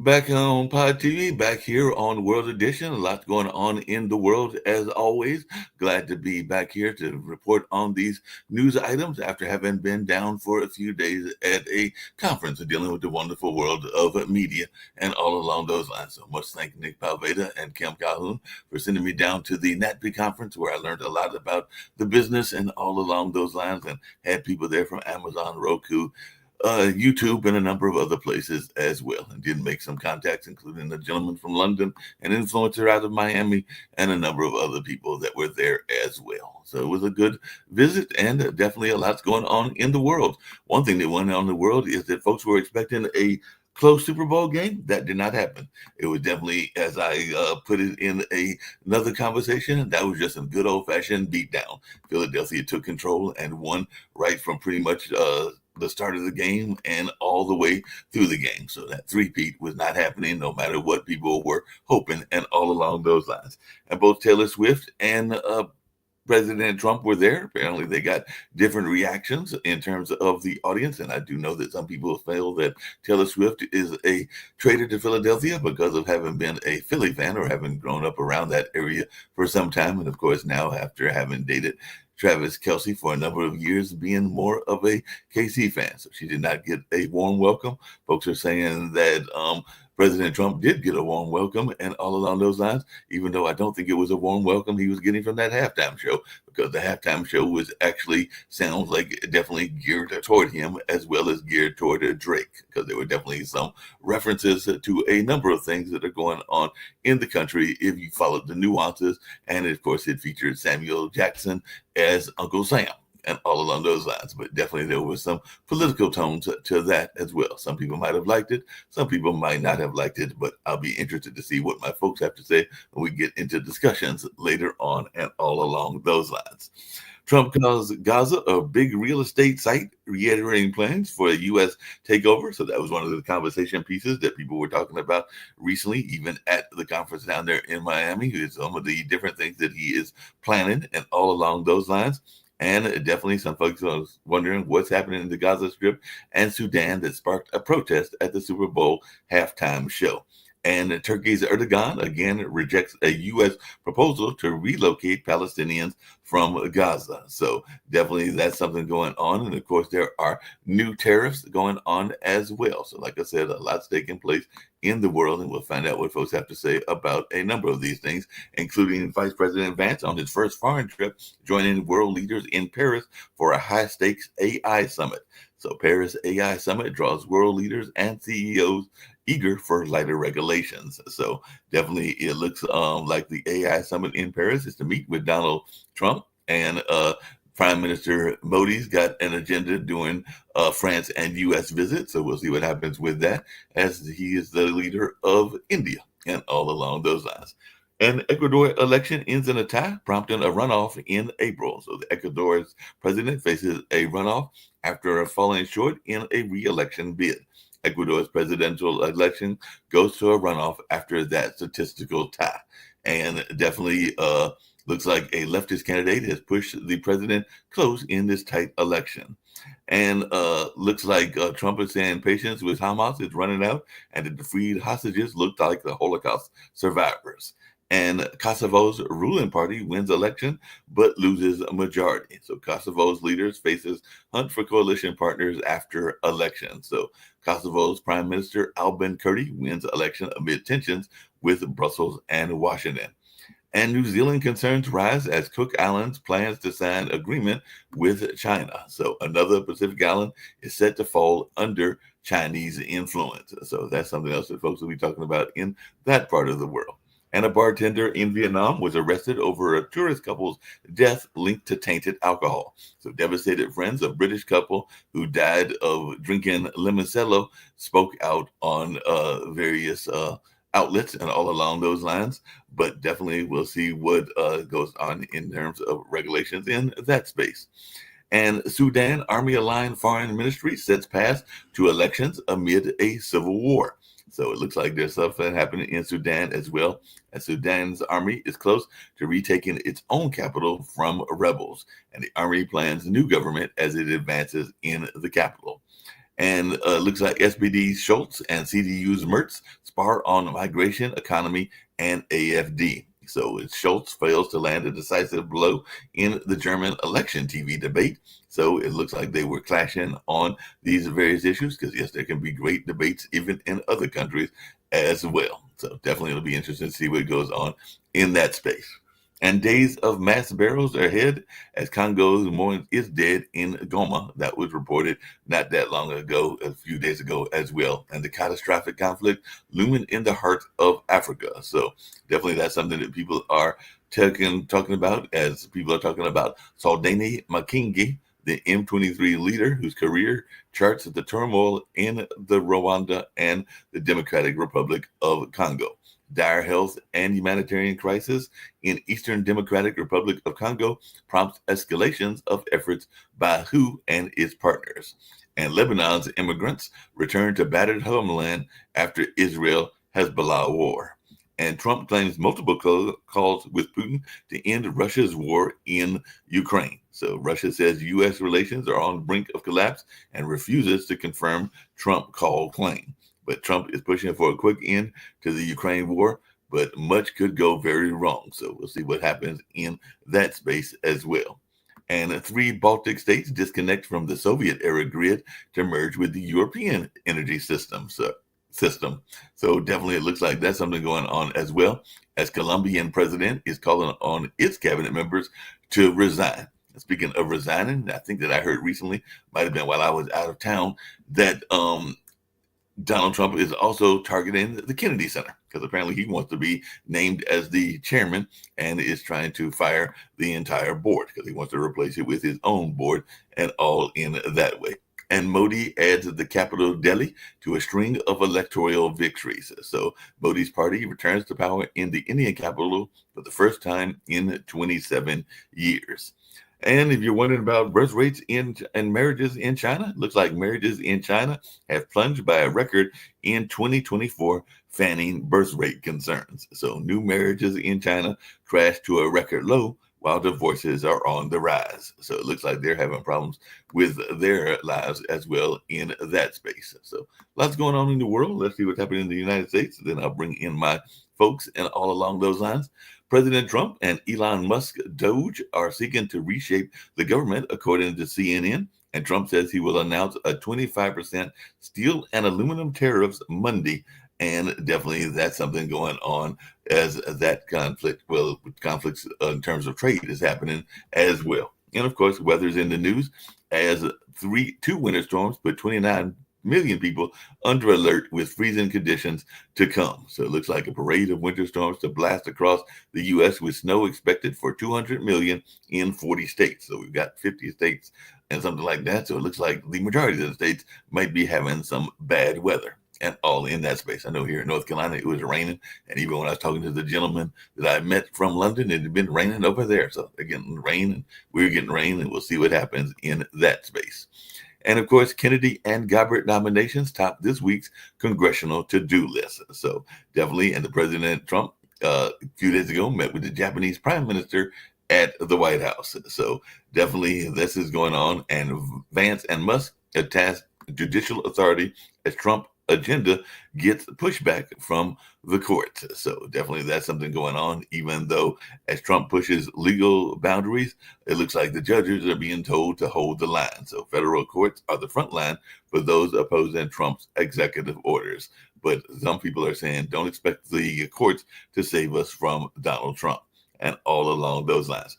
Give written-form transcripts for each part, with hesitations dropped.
Back on Pod TV, back here on World Edition. A lot going on in the world as always. Glad to be back here to report on these news items after having been down for a few days at a conference dealing with the wonderful world of media and all along those lines. So much thank Nick Palveda and Kim Calhoun for sending me down to the NATPE conference where I learned a lot about the business and all along those lines and had people there from Amazon, Roku, YouTube, and a number of other places as well. And did make some contacts, including a gentleman from London, an influencer out of Miami, and a number of other people that were there as well. So it was a good visit, and definitely a lot's going on in the world. One thing that went on in the world is that folks were expecting a close Super Bowl game. That did not happen. It was definitely, as I put it in another conversation, that was just a good old fashioned beatdown. Philadelphia took control and won right from pretty much the start of the game and all the way through the game. So that three-peat was not happening no matter what people were hoping and all along those lines. And both Taylor Swift and President Trump were there. Apparently, they got different reactions in terms of the audience. And I do know that some people feel that Taylor Swift is a traitor to Philadelphia because of having been a Philly fan or having grown up around that area for some time. And of course, now after having dated Travis Kelce for a number of years, being more of a KC fan. So she did not get a warm welcome. Folks are saying that President Trump did get a warm welcome and all along those lines, even though I don't think it was a warm welcome he was getting from that halftime show, because the halftime show was actually sounds like definitely geared toward him as well as geared toward Drake, because there were definitely some references to a number of things that are going on in the country if you followed the nuances. And of course, it featured Samuel Jackson as Uncle Sam and all along those lines. But definitely there was some political tones to that as well. Some people might have liked it. Some people might not have liked it, but I'll be interested to see what my folks have to say when we get into discussions later on and all along those lines. Trump calls Gaza a big real estate site, reiterating plans for a U.S. takeover. So that was one of the conversation pieces that people were talking about recently, even at the conference down there in Miami. Some of the different things that he is planning and all along those lines. And definitely some folks are wondering what's happening in the Gaza Strip and Sudan that sparked a protest at the Super Bowl halftime show. And Turkey's Erdogan again rejects a U.S. proposal to relocate Palestinians from Gaza. So definitely that's something going on. And of course, there are new tariffs going on as well. So like I said, a lot's taking place in the world, and we'll find out what folks have to say about a number of these things, including Vice President Vance on his first foreign trip, joining world leaders in Paris for a high-stakes AI summit. So Paris AI Summit draws world leaders and CEOs eager for lighter regulations. So definitely it looks like the AI Summit in Paris is to meet with Donald Trump and Prime Minister Modi's got an agenda doing France and U.S. visits. So we'll see what happens with that as he is the leader of India and all along those lines. An Ecuador election ends in a tie, prompting a runoff in April. So the Ecuador's president faces a runoff after falling short in a re-election bid. Ecuador's presidential election goes to a runoff after that statistical tie. And definitely looks like a leftist candidate has pushed the president close in this tight election. And looks like Trump is saying patience with Hamas is running out, and that the freed hostages looked like the Holocaust survivors. And Kosovo's ruling party wins election but loses a majority. So Kosovo's leaders faces hunt for coalition partners after election. So Kosovo's Prime Minister Albin Kurti wins election amid tensions with Brussels and Washington. And New Zealand concerns rise as Cook Islands plans to sign agreement with China. So another Pacific island is set to fall under Chinese influence. So that's something else that folks will be talking about in that part of the world. And a bartender in Vietnam was arrested over a tourist couple's death linked to tainted alcohol. So devastated friends of British couple who died of drinking limoncello spoke out on various outlets and all along those lines. But definitely we'll see what goes on in terms of regulations in that space. And Sudan Army-aligned foreign ministry sets path to elections amid a civil war. So it looks like there's something happening in Sudan as well, as Sudan's army is close to retaking its own capital from rebels. And the army plans a new government as it advances in the capital. And looks like SPD Schultz and CDU's Merz spar on migration, economy, and AFD. So Schultz fails to land a decisive blow in the German election TV debate. So it looks like they were clashing on these various issues because, yes, there can be great debates even in other countries as well. So definitely it'll be interesting to see what goes on in that space. And days of mass burials are ahead as Congo's more is dead in Goma. That was reported not that long ago, a few days ago as well. And the catastrophic conflict looming in the heart of Africa. So definitely that's something that people are talking about as people are talking about Saldini Makingi, the M23 leader whose career charts the turmoil in the Rwanda and the Democratic Republic of Congo. Dire health and humanitarian crisis in Eastern Democratic Republic of Congo prompts escalations of efforts by WHO and its partners. And Lebanon's immigrants return to battered homeland after Israel-Hezbollah war. And Trump claims multiple calls with Putin to end Russia's war in Ukraine. So Russia says U.S. relations are on the brink of collapse and refuses to confirm Trump call claim. But Trump is pushing for a quick end to the Ukraine war, but much could go very wrong. So we'll see what happens in that space as well. And 3 Baltic states disconnect from the Soviet era grid to merge with the European energy system. So definitely it looks like that's something going on as well, as Colombian president is calling on its cabinet members to resign. Speaking of resigning, I think that I heard recently, might have been while I was out of town, that Donald Trump is also targeting the Kennedy Center because apparently he wants to be named as the chairman and is trying to fire the entire board because he wants to replace it with his own board and all in that way. And Modi adds the capital Delhi to a string of electoral victories. So Modi's party returns to power in the Indian capital for the first time in 27 years. And if you're wondering about birth rates and marriages in China, it looks like marriages in China have plunged by a record in 2024, fanning birth rate concerns. So new marriages in China crashed to a record low while divorces are on the rise. So it looks like they're having problems with their lives as well in that space. So lots going on in the world. Let's see what's happening in the United States. Then I'll bring in my folks and all along those lines. President Trump and Elon Musk Doge are seeking to reshape the government, according to CNN. And Trump says he will announce a 25% steel and aluminum tariffs Monday. And definitely that's something going on as that conflicts in terms of trade is happening as well. And of course, weather's in the news as two winter storms put 29 million people under alert with freezing conditions to come. So it looks like a parade of winter storms to blast across the U.S. with snow expected for 200 million in 40 states. So we've got 50 states and something like that. So it looks like the majority of the states might be having some bad weather and all in that space. I know here in North Carolina, it was raining. And even when I was talking to the gentleman that I met from London, it had been raining over there. So they're getting rain and we're getting rain and we'll see what happens in that space. And of course, Kennedy and Gabbard nominations top this week's congressional to-do list. So definitely, and the President Trump a few days ago met with the Japanese Prime Minister at the White House. So definitely this is going on. And Vance and Musk have tasked judicial authority as Trump agenda gets pushback from the courts. So definitely that's something going on, even though as Trump pushes legal boundaries, it looks like the judges are being told to hold the line. So federal courts are the front line for those opposing Trump's executive orders. But some people are saying, don't expect the courts to save us from Donald Trump and all along those lines.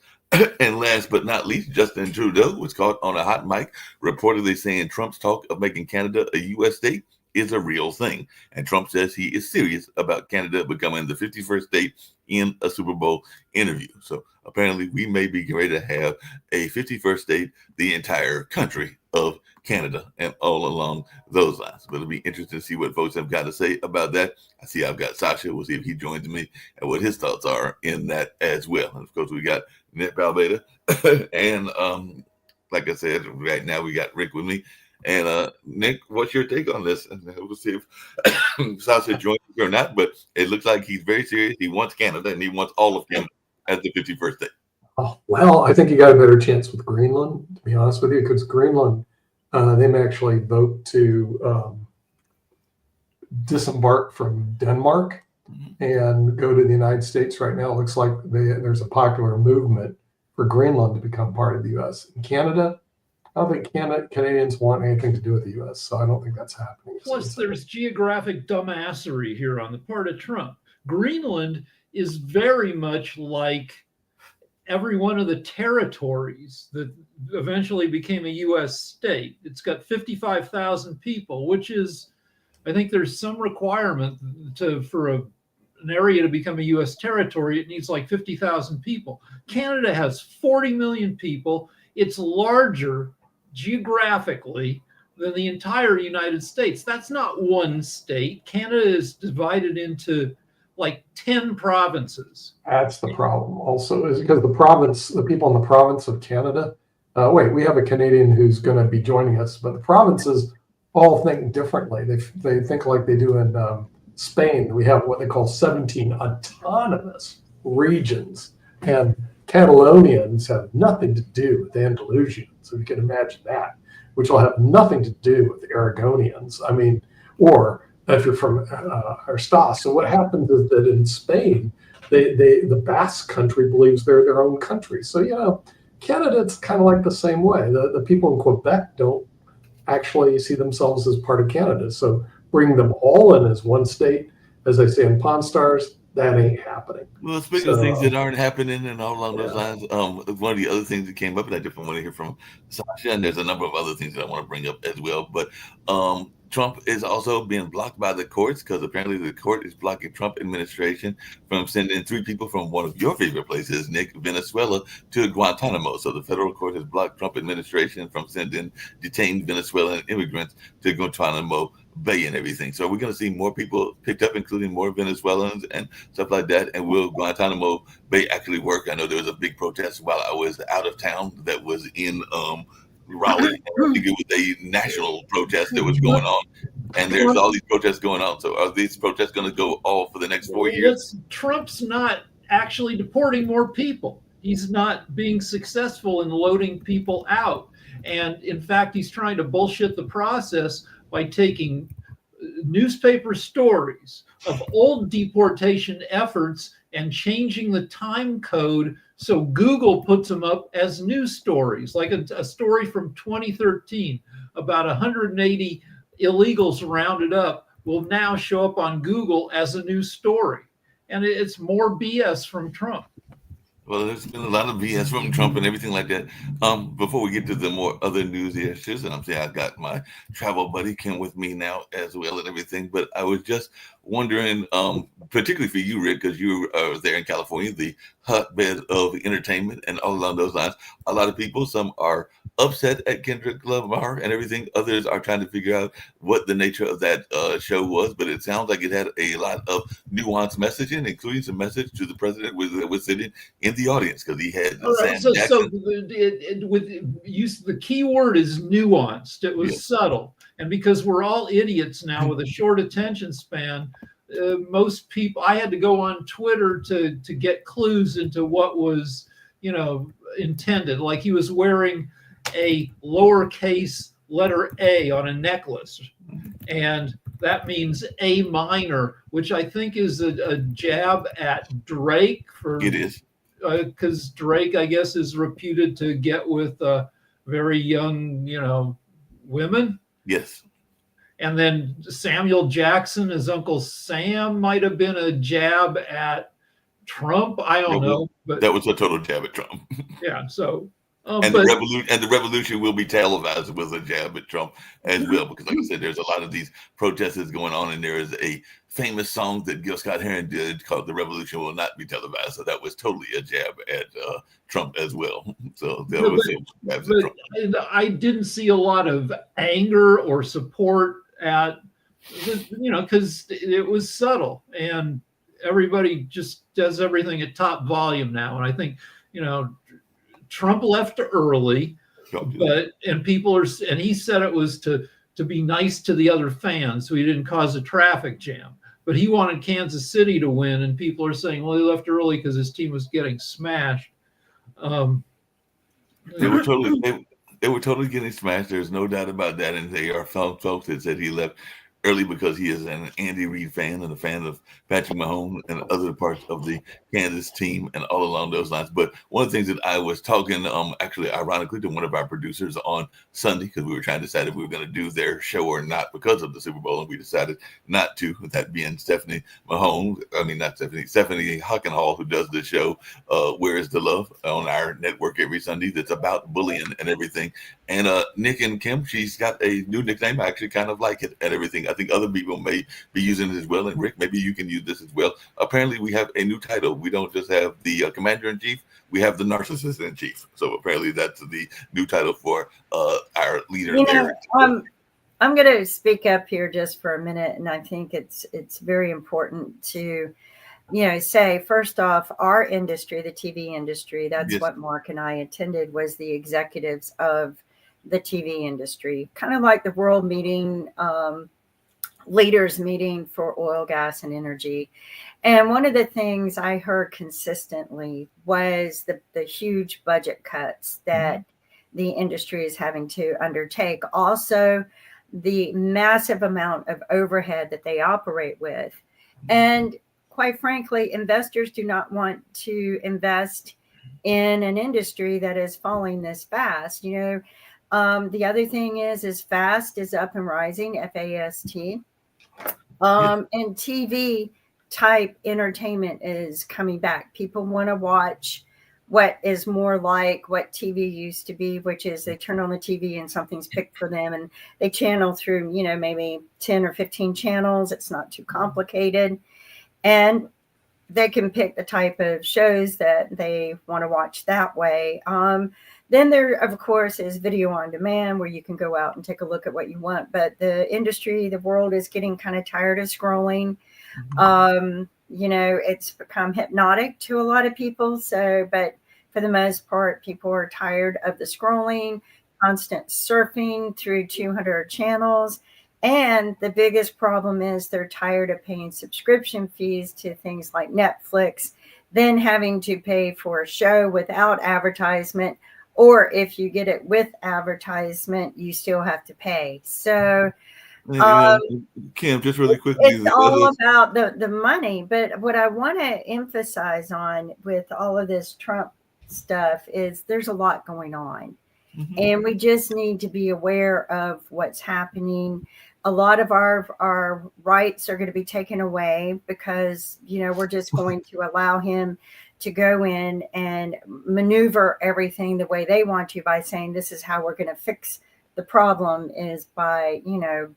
And last but not least, Justin Trudeau was caught on a hot mic, reportedly saying Trump's talk of making Canada a U.S. state is a real thing. And Trump says he is serious about Canada becoming the 51st state in a Super Bowl interview. So apparently we may be ready to have a 51st state, the entire country of Canada and all along those lines. But it'll be interesting to see what folks have got to say about that. I see I've got Sasha. We'll see if he joins me and what his thoughts are in that as well. And of course, we got Nick Balbeda. And like I said, right now we got Rick with me. And Nick, what's your take on this? And we'll see if Sasha joins or not. But it looks like he's very serious. He wants Canada, and he wants all of Canada as the 51st state. Oh, well, I think you got a better chance with Greenland, to be honest with you, because Greenland They may actually vote to disembark from Denmark and go to the United States. Right now, it looks like there's a popular movement for Greenland to become part of the U.S. In Canada, I don't think Canadians want anything to do with the U.S., so I don't think that's happening. Plus, there's geographic dumbassery here on the part of Trump. Greenland is very much like every one of the territories that eventually became a U.S. state. It's got 55,000 people, which is, I think there's some requirement for an area to become a U.S. territory. It needs like 50,000 people. Canada has 40 million people. It's larger geographically than the entire United States. That's not one state. Canada is divided into like 10 provinces. That's the problem also, is because the people in the province of Canada, we have a Canadian who's going to be joining us, but the provinces all think differently. They think like they do in Spain. We have what they call 17 autonomous regions, and Catalonians have nothing to do with Andalusians. So you can imagine that, which will have nothing to do with Aragonians. I mean, or if you're from Arstas. So what happens is that in Spain, the Basque country believes they're their own country. So, Canada, it's kind of like the same way. The people in Quebec don't actually see themselves as part of Canada. So bring them all in as one state, as I say in Pawn Stars, that ain't happening. Well, speaking of things that aren't happening and all along those lines, one of the other things that came up, and I definitely want to hear from Sasha, and there's a number of other things that I want to bring up as well, but Trump is also being blocked by the courts because apparently the court is blocking Trump administration from sending 3 people from one of your favorite places, Nick, Venezuela, to Guantanamo. So the federal court has blocked Trump administration from sending detained Venezuelan immigrants to Guantanamo Bay and everything. So we're going to see more people picked up, including more Venezuelans and stuff like that. And will Guantanamo Bay actually work? I know there was a big protest while I was out of town that was in Raleigh. I think it was a national protest that was going on, and there's all these protests going on. So are these protests going to go all for the next 4 years? Trump's not actually deporting more people. He's not being successful in loading people out. And in fact, he's trying to bullshit the process by taking newspaper stories of old deportation efforts and changing the time code so Google puts them up as news stories, like a story from 2013 about 180 illegals rounded up will now show up on Google as a news story. And it's more BS from Trump. Well, there's been a lot of BS from Trump and everything like that. Before we get to the more other news issues, and I'm saying I got my travel buddy Kim with me now as well and everything, but I was just wondering, particularly for you, Rick, because you are there in California, the hotbed of entertainment and all along those lines. A lot of people, some are upset at Kendrick Lamar and everything. Others are trying to figure out what the nature of that show was, but it sounds like it had a lot of nuanced messaging, including some message to the president was sitting in the audience because he had Sam Jackson. The key word is nuanced. It was subtle. And because we're all idiots now with a short attention span, most people, I had to go on Twitter to get clues into what was, intended. Like he was wearing a lowercase letter A on a necklace. And that means A minor, which I think is a jab at Drake. It is. Because Drake, I guess, is reputed to get with very young, women. Yes. And then Samuel Jackson, his Uncle Sam, might have been a jab at Trump. I don't know. But that was a total jab at Trump. Yeah. So. The revolution will be televised with a jab at Trump as well, because like I said, there's a lot of these protests going on, and there is a famous song that Gil Scott-Heron did called "The Revolution Will Not Be Televised." So that was totally a jab at Trump as well. So that was jabs at Trump. I didn't see a lot of anger or support at, because it was subtle, and everybody just does everything at top volume now, and I think Trump left early, and he said it was to be nice to the other fans so he didn't cause a traffic jam. But he wanted Kansas City to win, and people are saying, well, he left early because his team was getting smashed. They They were totally getting smashed. There's no doubt about that. And they are folks that said he left early because he is an Andy Reid fan and a fan of Patrick Mahomes and other parts of the Kansas team and all along those lines. But one of the things that I was talking, actually, ironically, to one of our producers on Sunday, because we were trying to decide if we were going to do their show or not because of the Super Bowl, and we decided not to. That being Stephanie Mahomes, Stephanie Hockenhall, who does the show, Where is the Love, on our network every Sunday, that's about bullying and everything. And Nick and Kim, she's got a new nickname. I actually kind of like it and everything. I think other people may be using it as well. And Rick, maybe you can use this as well. Apparently, we have a new title. We don't just have the commander-in-chief. We have the narcissist-in-chief. So apparently that's the new title for our leader there. I'm going to speak up here just for a minute. And I think it's very important to, say, first off, our industry, the TV industry, that's Yes. what Mark and I attended, was the executives of the TV industry, kind of like the world meeting, leaders meeting for oil, gas, and energy. And one of the things I heard consistently was the huge budget cuts that the industry is having to undertake. Also, the massive amount of overhead that they operate with. And quite frankly, investors do not want to invest in an industry that is falling this fast. The other thing is FAST is up and rising, FAST. And TV type entertainment is coming back. People want to watch what is more like what TV used to be, which is they turn on the TV and something's picked for them and they channel through, maybe 10 or 15 channels. It's not too complicated. And they can pick the type of shows that they want to watch that way. Then there, of course, is video on demand where you can go out and take a look at what you want. But the industry, the world is getting kind of tired of scrolling. It's become hypnotic to a lot of people. But for the most part, people are tired of the scrolling, constant surfing through 200 channels. And the biggest problem is they're tired of paying subscription fees to things like Netflix, then having to pay for a show without advertisement, or if you get it with advertisement, you still have to pay. So, Kim, just really quickly, it's all about the money. But what I want to emphasize on with all of this Trump stuff is there's a lot going on. And we just need to be aware of what's happening. A lot of our rights are going to be taken away because, we're just going to allow him to go in and maneuver everything the way they want to by saying this is how we're going to fix the problem, is by,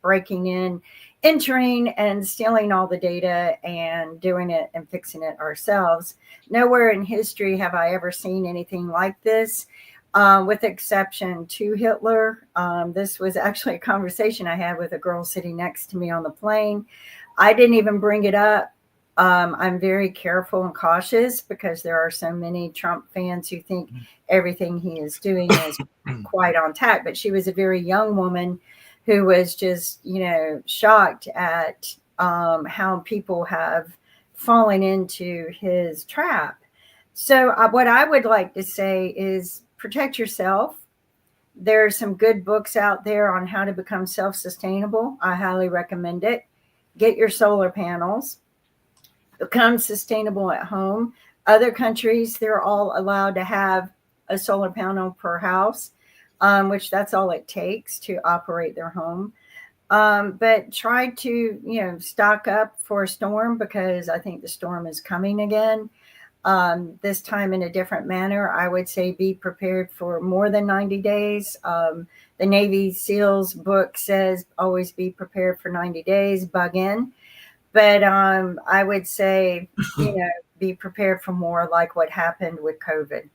breaking in, entering and stealing all the data and doing it and fixing it ourselves. Nowhere in history have I ever seen anything like this. With exception to Hitler. This was actually a conversation I had with a girl sitting next to me on the plane. I didn't even bring it up. I'm very careful and cautious because there are so many Trump fans who think everything he is doing is quite on tack. But she was a very young woman who was just, shocked at how people have fallen into his trap. So what I would like to say is, protect yourself. There are some good books out there on how to become self-sustainable. I highly recommend it. Get your solar panels. Become sustainable at home. Other countries, they're all allowed to have a solar panel per house, which that's all it takes to operate their home. But try to, stock up for a storm, because I think the storm is coming again. This time in a different manner. I would say be prepared for more than 90 days. The Navy SEALs book says always be prepared for 90 days, bug in. But I would say, be prepared for more like what happened with COVID.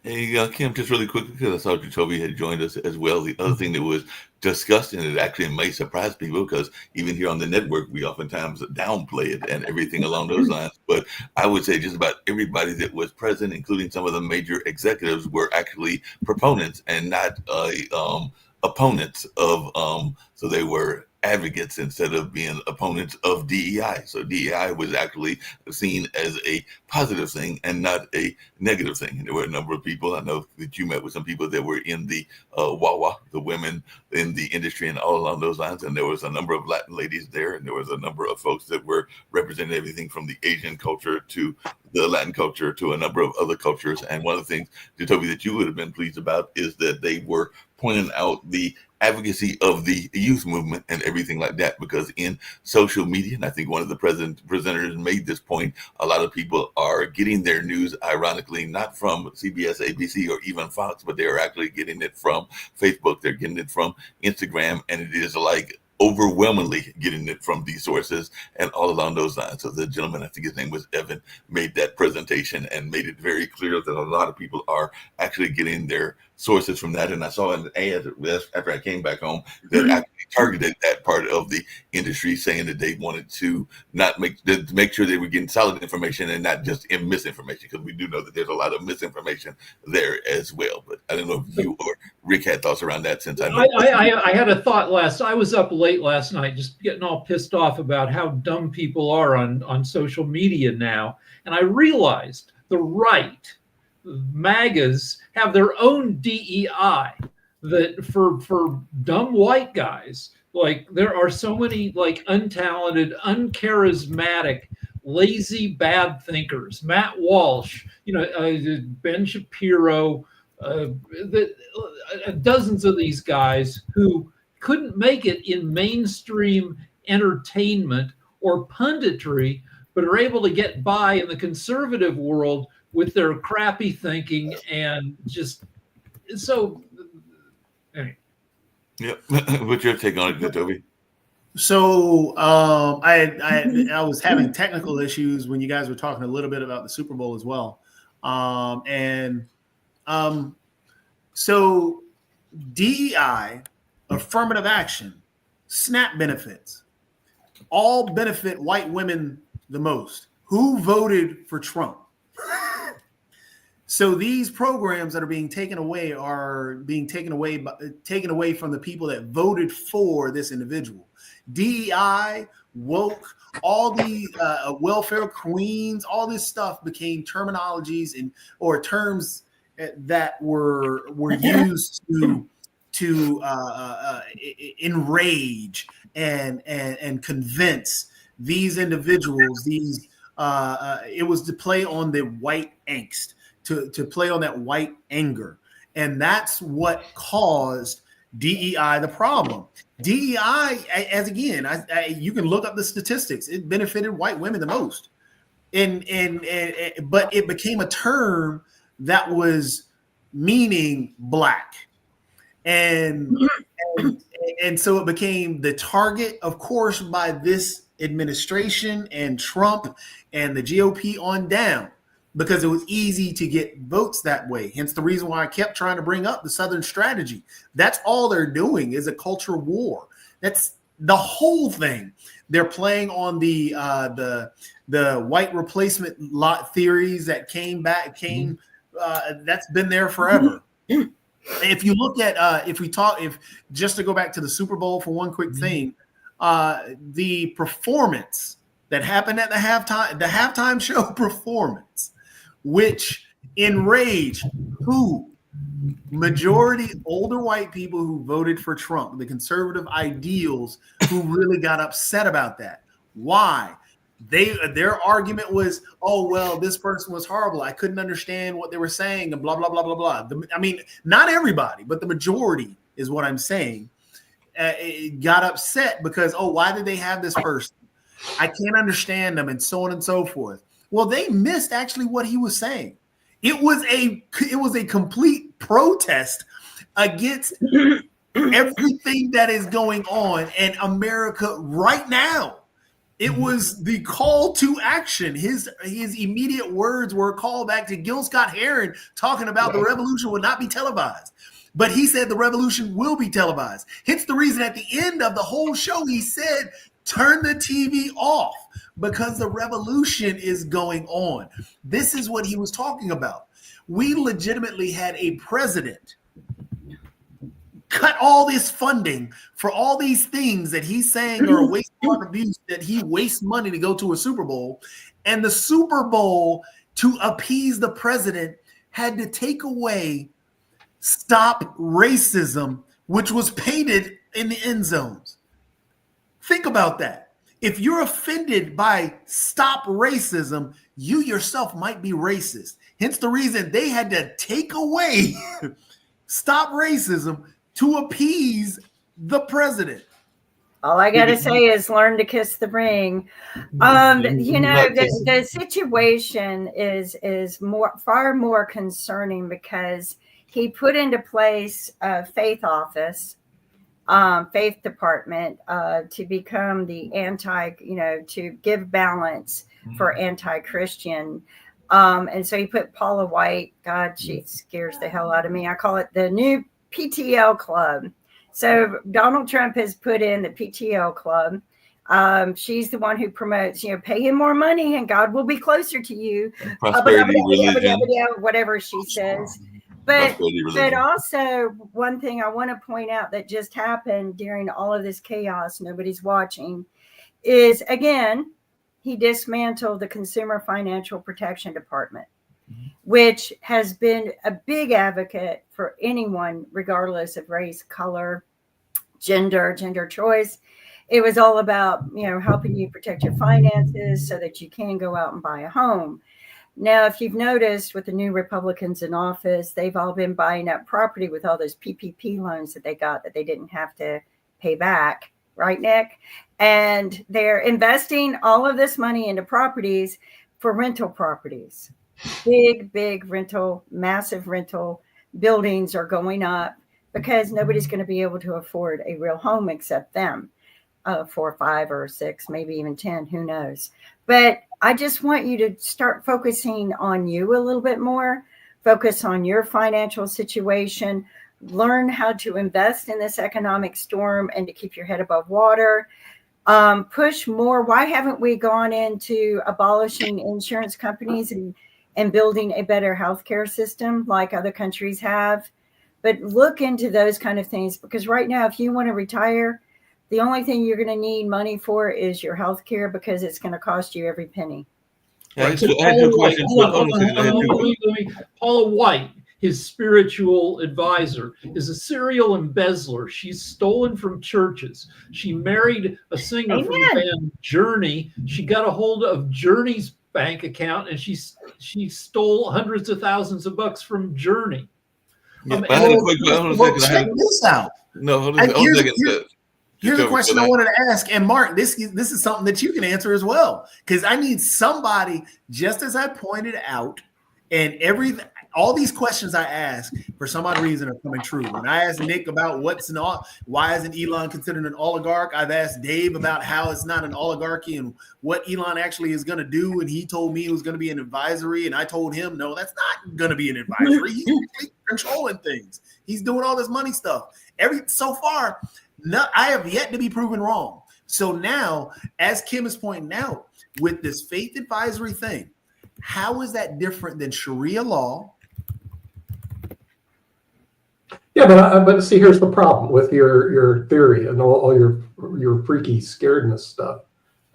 Hey, Kim, just really quickly, because I saw Jacoby had joined us as well. The other thing that was discussed, and it actually may surprise people, because even here on the network, we oftentimes downplay it and everything along those lines. But I would say just about everybody that was present, including some of the major executives, were actually proponents and not opponents of. So they were advocates instead of being opponents of DEI. So DEI was actually seen as a positive thing and not a negative thing. And there were a number of people, I know that you met with some people that were in the WAWA, the women in the industry and all along those lines. And there was a number of Latin ladies there, and there was a number of folks that were representing everything from the Asian culture to the Latin culture to a number of other cultures. And one of the things, Jacoby, that you would have been pleased about is that they were pointing out the advocacy of the youth movement and everything like that, because in social media, and I think one of the presenters made this point, a lot of people are getting their news, ironically, not from CBS, ABC, or even Fox, but they're actually getting it from Facebook, they're getting it from Instagram, and it is like overwhelmingly getting it from these sources and all along those lines. So the gentleman, I think his name was Evan, made that presentation and made it very clear that a lot of people are actually getting their sources from that. And I saw an ad after I came back home that actually targeted that part of the industry, saying that they wanted to make sure they were getting solid information and not just misinformation, because we do know that there's a lot of misinformation there as well. But I don't know if you or Rick had thoughts around that, since I had a thought I was up late last night just getting all pissed off about how dumb people are on social media now. And I realized the right, MAGAs, have their own DEI that for dumb white guys, like there are so many like untalented, uncharismatic, lazy, bad thinkers. Matt Walsh, Ben Shapiro, dozens of these guys who couldn't make it in mainstream entertainment or punditry, but are able to get by in the conservative world with their crappy thinking and just so. Anyway. Yeah, what's your take on it, Toby? So I was having technical issues when you guys were talking a little bit about the Super Bowl as well, so DEI, affirmative action, SNAP benefits, all benefit white women the most. Who voted for Trump? So these programs that are being taken away taken away from the people that voted for this individual. DEI, woke, all the welfare queens, all this stuff became terminologies or terms that were used to enrage and convince these individuals. It was to play on the white angst, to play on that white anger, and that's what caused DEI the problem. DEI, as again, you can look up the statistics. It benefited white women the most, but it became a term that was meaning black, and so it became the target, of course, by this administration and Trump and the GOP on down, because it was easy to get votes that way. Hence the reason why I kept trying to bring up the Southern strategy. That's all they're doing is a culture war. That's the whole thing. They're playing on the white replacement lot theories that that's been there forever. If you look at just to go back to the Super Bowl for one quick thing, the performance that happened at the halftime show performance, which enraged majority older white people who voted for Trump, the conservative ideals, who really got upset about that. Why? Their argument was, oh, well, this person was horrible. I couldn't understand what they were saying and blah, blah, blah, blah, blah. I mean, not everybody, but the majority is what I'm saying. Got upset because, oh, why did they have this person? I can't understand them, and so on and so forth. Well, they missed actually what he was saying. It was a complete protest against everything that is going on in America right now. It was the call to action. His immediate words were a call back to Gil Scott-Heron talking about the revolution would not be televised. But he said the revolution will be televised. Hence the reason at the end of the whole show, he said, turn the TV off because the revolution is going on. This is what he was talking about. We legitimately had a president cut all this funding for all these things that he's saying are a waste of abuse, that he wastes money to go to a Super Bowl, and the Super Bowl, to appease the president, had to take away "Stop Racism," which was painted in the end zones. Think about that. If you're offended by "Stop Racism," you yourself might be racist. Hence the reason they had to take away "Stop Racism" to appease the president. All I got to say is learn to kiss the ring. The situation is far more concerning because he put into place a faith office, faith department to become the to give balance for anti-Christian. And so he put Paula White. God, she scares the hell out of me. I call it the new PTL club. So Donald Trump has put in the PTL club. She's the one who promotes, pay him more money and God will be closer to you. Prosperity religion. Whatever she says. But also one thing I want to point out that just happened during all of this chaos, nobody's watching, is again, he dismantled the Consumer Financial Protection Department, which has been a big advocate for anyone, regardless of race, color, gender choice. It was all about, helping you protect your finances so that you can go out and buy a home. Now, if you've noticed with the new Republicans in office, they've all been buying up property with all those PPP loans that they got that they didn't have to pay back. Right, Nick? And they're investing all of this money into properties for rental properties. Big rental, massive rental buildings are going up because nobody's going to be able to afford a real home except them. 4, 5, or 6, maybe even 10, who knows? But I just want you to start focusing on you a little bit more, focus on your financial situation, learn how to invest in this economic storm and to keep your head above water. Push more. Why haven't we gone into abolishing insurance companies and building a better healthcare system like other countries have? But look into those kind of things, because right now, if you want to retire, the only thing you're going to need money for is your health care, because it's going to cost you every penny. Paula White, his spiritual advisor, is a serial embezzler. She's stolen from churches. She married a singer from the band Journey. She got a hold of Journey's bank account and she stole hundreds of thousands of bucks from Journey. Check this out. No, hold on a second. Here's a question I wanted to ask. And Mark, this is something that you can answer as well, because I need somebody, just as I pointed out, and all these questions I ask for some odd reason are coming true. When I asked Nick about why isn't Elon considered an oligarch, I've asked Dave about how it's not an oligarchy and what Elon actually is going to do, and he told me it was going to be an advisory, and I told him, no, that's not going to be an advisory. He's controlling things. He's doing all this money stuff. So far, I have yet to be proven wrong. So now, as Kim is pointing out, with this faith advisory thing, how is that different than Sharia law? Yeah, but see, here's the problem with your theory and all your freaky scaredness stuff.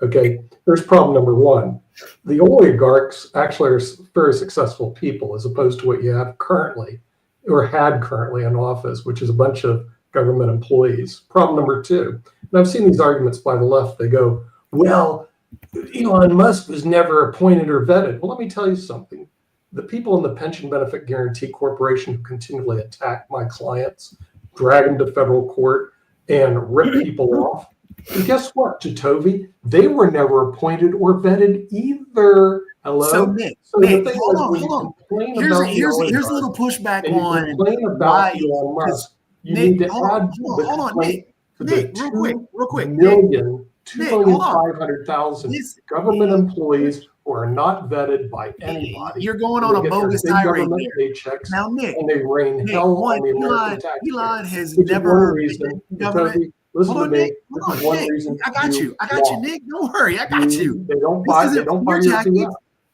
Okay, here's problem number one. The oligarchs actually are very successful people, as opposed to what you have currently or had currently in office, which is a bunch of government employees. Problem number two, and I've seen these arguments by the left. They go, well, Elon Musk was never appointed or vetted. Well, let me tell you something. The people in the Pension Benefit Guaranty Corporation who continually attack my clients, drag them to federal court, and rip people off. And guess what, Jatovi? They were never appointed or vetted either. Hello? So Nick, hold on. Here's a little pushback on why Elon Musk. You need to add hold on, Nick, real quick. 2,500,000 government employees who are not vetted by anybody. You're going on a bogus tirade paychecks. Now, Nick, and they rain hell on the American taxpayer. Elon has never government. Listen to me. I got you, Nick. Don't worry, I got you. They don't buy your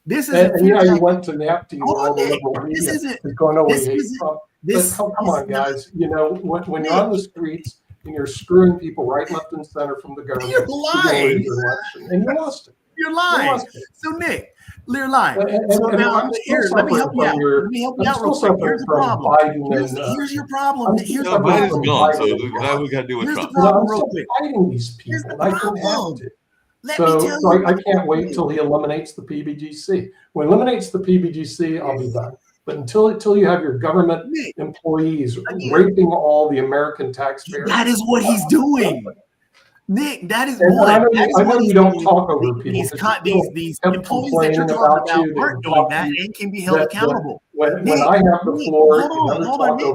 This is you went to NAPT. Hold on, Nick. This isn't. come on, guys. You know, when you're on the streets and you're screwing people right, left, and center from the government, You're lying. your election, and you lost it. You're lying. So Nick, you're lying. So now here, let me help you out. Let me help you out real quick. Here's the problem. Here's your problem. Here's the Biden's problem. gone, so now we got to deal with Here's the Trump. problem, I'm real still quick. fighting these Here's the people. I shouldn't have problem. to. Let me tell you. I can't wait till he eliminates the PBGC. When he eliminates the PBGC, I'll be done. But until you have your government Nick, employees again, raping all the American taxpayers, that is what he's doing. Nick, that is and what. I know He's you don't doing. talk over people. These employees that complaining you're talking about about you, aren't that doing that and can be held accountable. When Nick, I have the Nick, floor, hold on, Nick.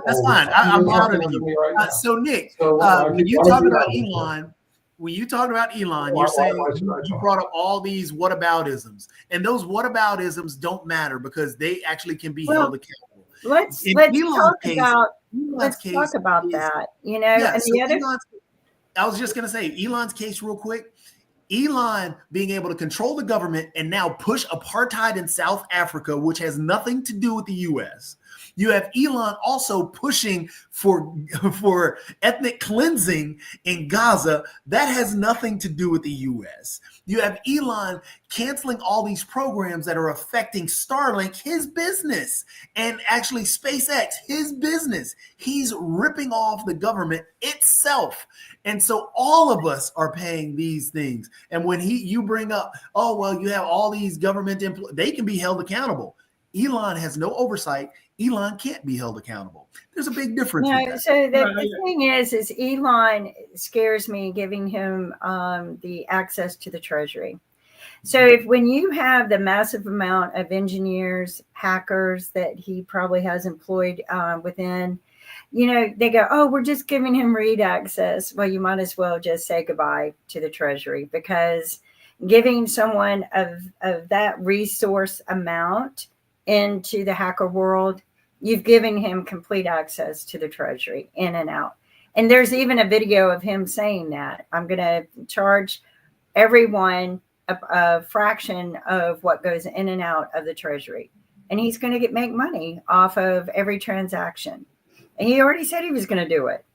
That's fine. I'm louder than you. So Nick, when you talk about Elon, you're saying you brought up all these whataboutisms, and those whataboutisms don't matter because they actually can be held accountable. Let's talk about that. You know, Yeah, and so the other. I was just going to say Elon's case real quick. Elon being able to control the government and now push apartheid in South Africa, which has nothing to do with the U.S. You have Elon also pushing for ethnic cleansing in Gaza. That has nothing to do with the U.S. You have Elon canceling all these programs that are affecting Starlink, his business, and actually SpaceX, his business. He's ripping off the government itself. And so all of us are paying these things. And when you bring up, oh, well, you have all these government employees, they can be held accountable. Elon has no oversight. Elon can't be held accountable. There's a big difference. No, so the thing is Elon scares me, giving him the access to the Treasury. So when you have the massive amount of engineers, hackers that he probably has employed within, you know, they go, oh, we're just giving him read access. Well, you might as well just say goodbye to the Treasury, because giving someone of that resource amount into the hacker world, you've given him complete access to the Treasury in and out. And there's even a video of him saying that I'm going to charge everyone a fraction of what goes in and out of the Treasury. And he's going to make money off of every transaction. And he already said he was going to do it.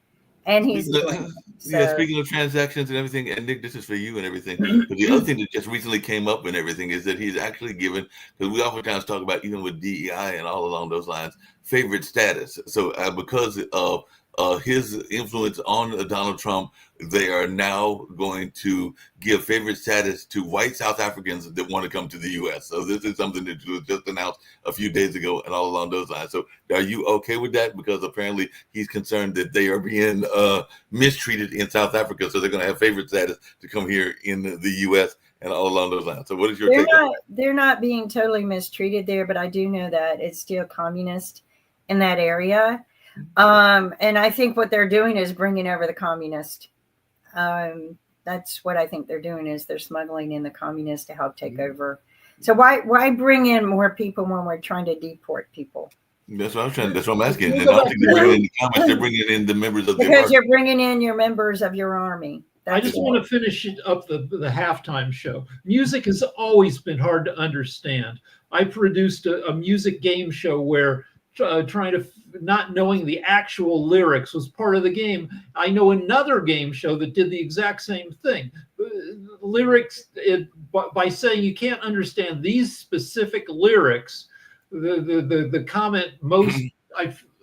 And he's doing it. Yeah, speaking of transactions and everything, and Nick, this is for you and everything. But the other thing that just recently came up and everything is that he's actually given, because we oftentimes talk about, even with DEI and all along those lines, favorite status. So because of his influence on Donald Trump, they are now going to give favorite status to white South Africans that want to come to the U.S. So this is something that was just announced a few days ago and all along those lines. So are you okay with that? Because apparently he's concerned that they are being mistreated in South Africa. So they're going to have favorite status to come here in the U.S. and all along those lines. So what is your take on that? They're not being totally mistreated there, but I do know that it's still communist in that area. And I think what they're doing is bringing over the communist. That's what I think they're doing, is they're smuggling in the communists to help take over. So why bring in more people when we're trying to deport people? That's what I'm trying. That's what I'm asking. And I don't think they're bringing in the comments. They're bringing in the members of the because you're bringing in your members of your army. I just want to finish up the halftime show. Music has always been hard to understand. I produced a music game show where trying to not knowing the actual lyrics was part of the game. I know another game show that did the exact same thing. Lyrics, by saying you can't understand these specific lyrics, the comment most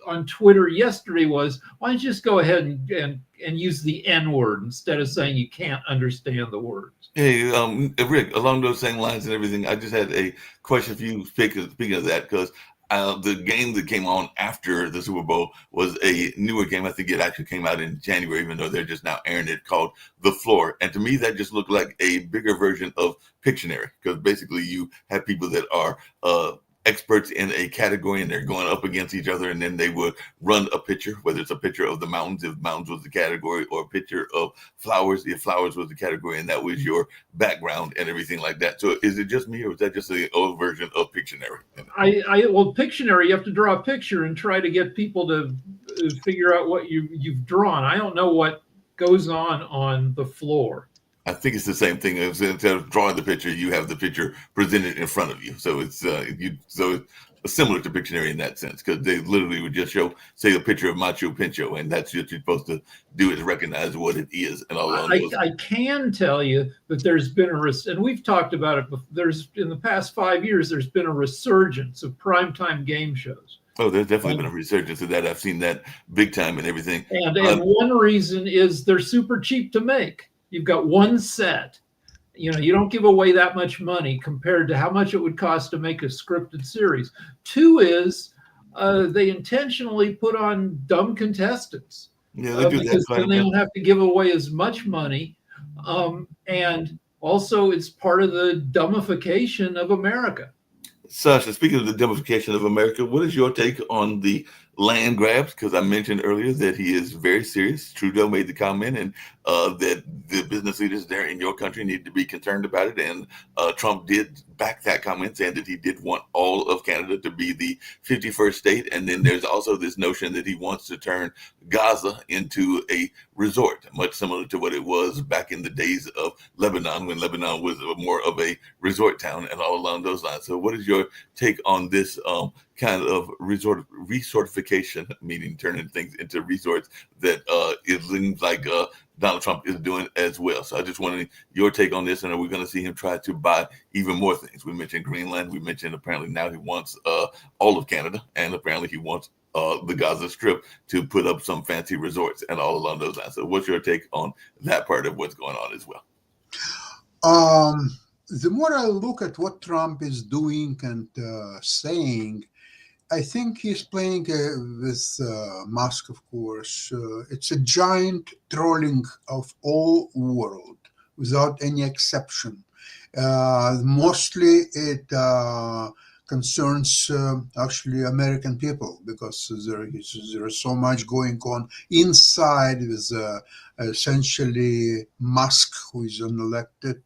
on Twitter yesterday was, why don't you just go ahead and use the N-word instead of saying you can't understand the words? Hey, Rick, along those same lines and everything, I just had a question for you, speaking of that, because the game that came on after the Super Bowl was a newer game. I think it actually came out in January, even though they're just now airing it, called The Floor. And to me, that just looked like a bigger version of Pictionary, because basically you have people that are experts in a category and they're going up against each other, and then they would run a picture, whether it's a picture of the mountains, if mountains was the category, or a picture of flowers, if flowers was the category, and that was your background and everything like that. So is it just me, or is that just an old version of Pictionary? Well, Pictionary, you have to draw a picture and try to get people to figure out what you've drawn. I don't know what goes on The Floor. I think it's the same thing. Instead of drawing the picture, you have the picture presented in front of you. So it's similar to Pictionary in that sense, because they literally would just say a picture of Machu Picchu, and that's what you're supposed to do, is recognize what it is. And all along those. I can tell you that there's been and we've talked about it. There's in the past 5 years, there's been a resurgence of primetime game shows. Oh, there's definitely been a resurgence of that. I've seen that big time and everything. And one reason is they're super cheap to make. You've got one set. You know, you don't give away that much money compared to how much it would cost to make a scripted series. Two is they intentionally put on dumb contestants. Yeah, they do because that. then they don't have to give away as much money. And also it's part of the dumbification of America. Sasha, speaking of the demonification of America, what is your take on the land grabs? Because I mentioned earlier that he is very serious. Trudeau made the comment, and that the business leaders there in your country need to be concerned about it. And Trump did back that comment, saying that he did want all of Canada to be the 51st state. And then there's also this notion that he wants to turn Gaza into a resort, much similar to what it was back in the days of Lebanon, when Lebanon was more of a resort town and all along those lines. So what is your take on this kind of resortification, meaning turning things into resorts, that it seems like Donald Trump is doing as well? So I just wanted your take on this, and are we going to see him try to buy even more things? We mentioned Greenland. We mentioned apparently now he wants all of Canada, and apparently he wants the Gaza Strip to put up some fancy resorts and all along those lines. So what's your take on that part of what's going on as well? The more I look at what Trump is doing and saying, I think he's playing with Musk, of course. It's a giant trolling of all world, without any exception. Mostly it concerns actually American people, because there is so much going on inside with essentially Musk, who is unelected.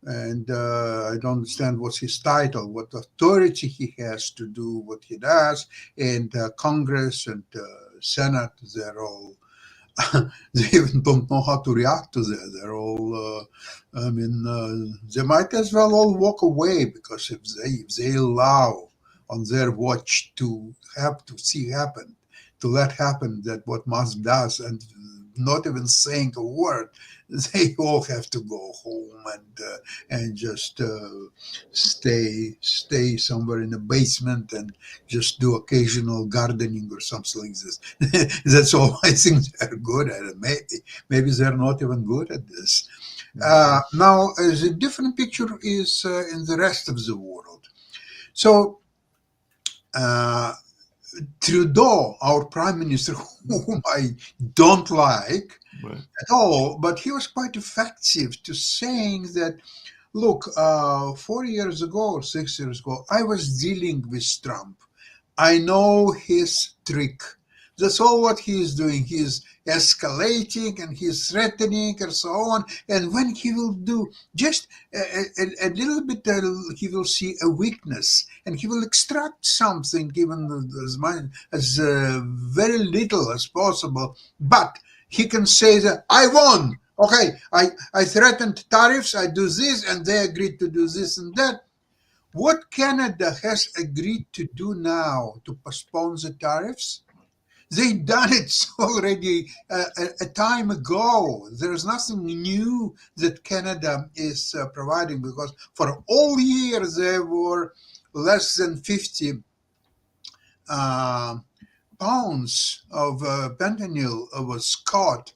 And I don't understand what's his title, what authority he has to do what he does. And Congress and Senate, they're all, they even don't know how to react to that. They're all, they might as well all walk away, because if they allow on their watch to have to see happen, to let happen that what Musk does, and not even saying a word, they all have to go home and just stay somewhere in the basement and just do occasional gardening or something like this. That's all I think they're good at it. Maybe they're not even good at this. Now, the different picture is in the rest of the world. So Trudeau, our prime minister, whom I don't like at all, but he was quite effective to saying that, look, 4 years ago or 6 years ago, I was dealing with Trump. I know his trick. That's all what he is doing. He is escalating and he's threatening and so on. And when he will do just a little bit, he will see a weakness and he will extract something, given as very little as possible. But he can say that I won. Okay, I threatened tariffs. I do this, and they agreed to do this and that. What Canada has agreed to do now to postpone the tariffs, they've done it already a time ago. There's nothing new that Canada is providing, because for all years there were less than 50 pounds of fentanyl was caught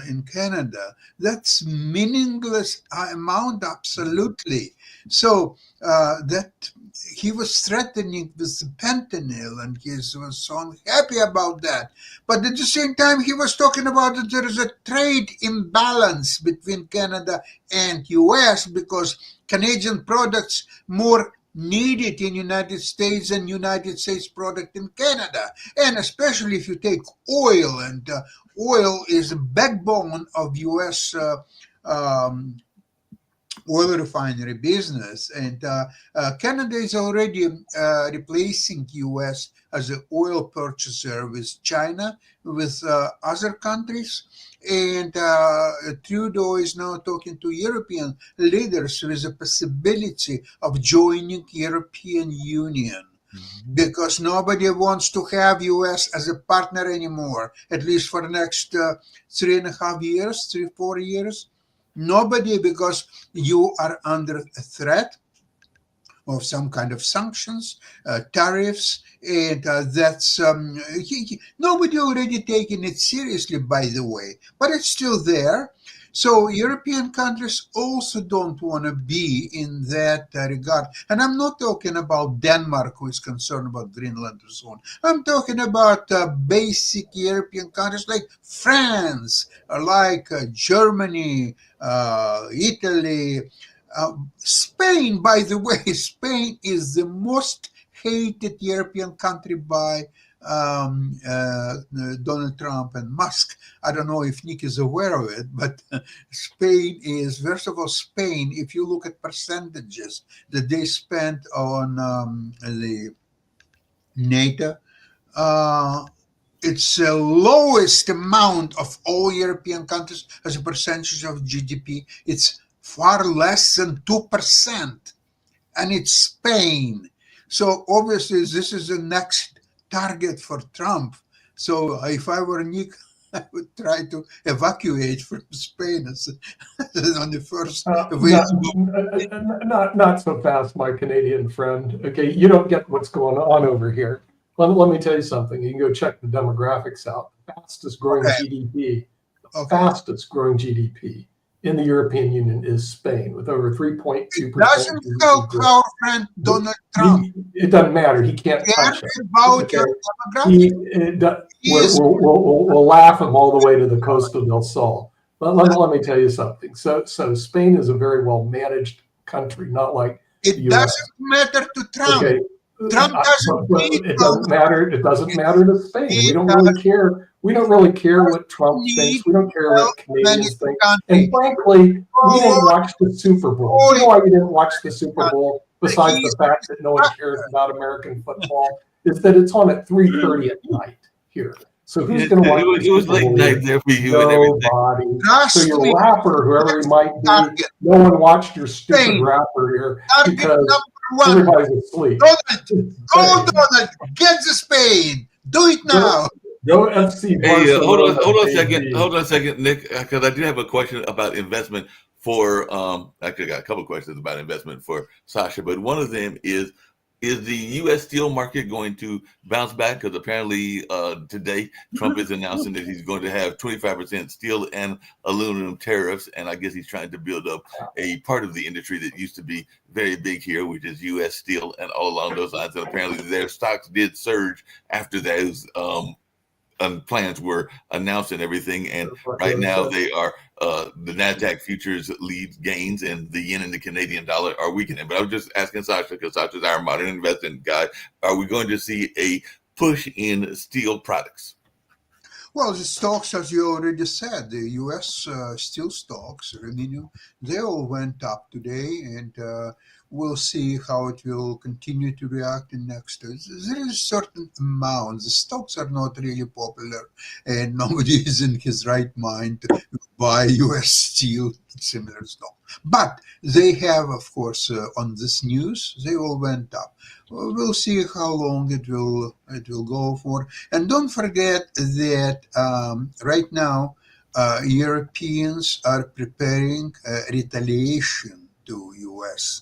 in Canada. That's meaningless amount, absolutely. So that he was threatening with the fentanyl, and he was so unhappy about that. But at the same time, he was talking about that there is a trade imbalance between Canada and US, because Canadian products more needed in United States than United States product in Canada. And especially if you take oil, and oil is the backbone of US oil refinery business, and Canada is already replacing US as an oil purchaser with China, with other countries. And Trudeau is now talking to European leaders with the possibility of joining European Union. because nobody wants to have U.S. as a partner anymore, at least for the next 3.5 years, 4 years. Nobody, because you are under a threat of some kind of sanctions, tariffs, and that's nobody already taking it seriously, by the way, but it's still there. So European countries also don't want to be in that regard. And I'm not talking about Denmark, who is concerned about Greenland and so on. I'm talking about basic European countries like France, like Germany, Italy, Spain. By the way, Spain is the most hated European country by Donald Trump and Musk. I don't know if Nick is aware of it, but Spain is, first of all, Spain, if you look at percentages that they spent on the NATO, it's the lowest amount of all European countries as a percentage of GDP. It's far less than 2%, and it's Spain. So obviously this is the next target for Trump. So if I were Nick, I would try to evacuate from Spain on the first. Not so fast, my Canadian friend. Okay, you don't get what's going on over here. Let me tell you something. You can go check the demographics out. Fastest growing GDP, fastest growing GDP in the European Union is Spain, with over 3.2%. Doesn't help our friend Donald Trump. It doesn't matter. He can't touch it. About your demographics. We'll laugh him all the way to the coast of Del Sol. Let me tell you something. So Spain is a very well managed country, not like it the US. Doesn't matter to Trump. Okay. Trump doesn't need it doesn't matter. It doesn't matter to Spain. We don't really care. We don't really care what Trump thinks. We don't care what Canadians think. And frankly, we didn't watch the Super Bowl. You know why we didn't watch the Super Bowl? Besides the fact that no one cares about American football, is that it's on at 3:30 at night here. So who's going to watch? It was late night there for you and everything. Nobody. So your rapper, whoever he might be, no one watched your stupid rapper here because everybody's asleep. Donald, get the Spain. Do it now. Go FC. Hey, hold on a second, Nick, because I do have a question about investment for. Actually, I got a couple of questions about investment for Sasha, but one of them is the U.S. steel market going to bounce back? Because apparently today Trump is announcing that he's going to have 25% steel and aluminum tariffs, and I guess he's trying to build up a part of the industry that used to be very big here, which is U.S. steel and all along those lines. And apparently their stocks did surge after those plans were announced and everything. And right now they are the NASDAQ futures leads gains, and the yen and the Canadian dollar are weakening. But I was just asking Sasha, because Sasha's our modern investing guy, are we going to see a push in steel products? Well, the stocks, as you already said, the U.S. Steel stocks, they all went up today, and we'll see how it will continue to react in next. There is a certain amount. The stocks are not really popular, and nobody is in his right mind to buy U.S. Steel, similar stock. But they have, of course, on this news, they all went up. We'll see how long it will go for. And don't forget that right now, Europeans are preparing retaliation to U.S.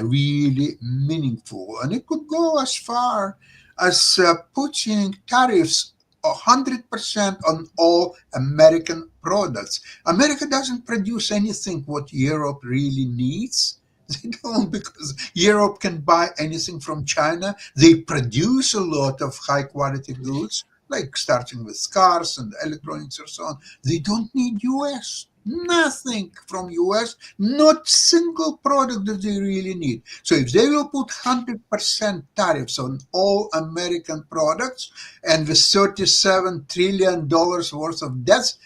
Really meaningful, and it could go as far as putting tariffs 100% on all American products. America doesn't produce anything what Europe really needs. They don't, because Europe can buy anything from China. They produce a lot of high quality goods, like starting with cars and electronics or so on. They don't need US. Nothing from US, not single product that they really need. So if they will put 100% tariffs on all American products, and with $37 trillion worth of debts,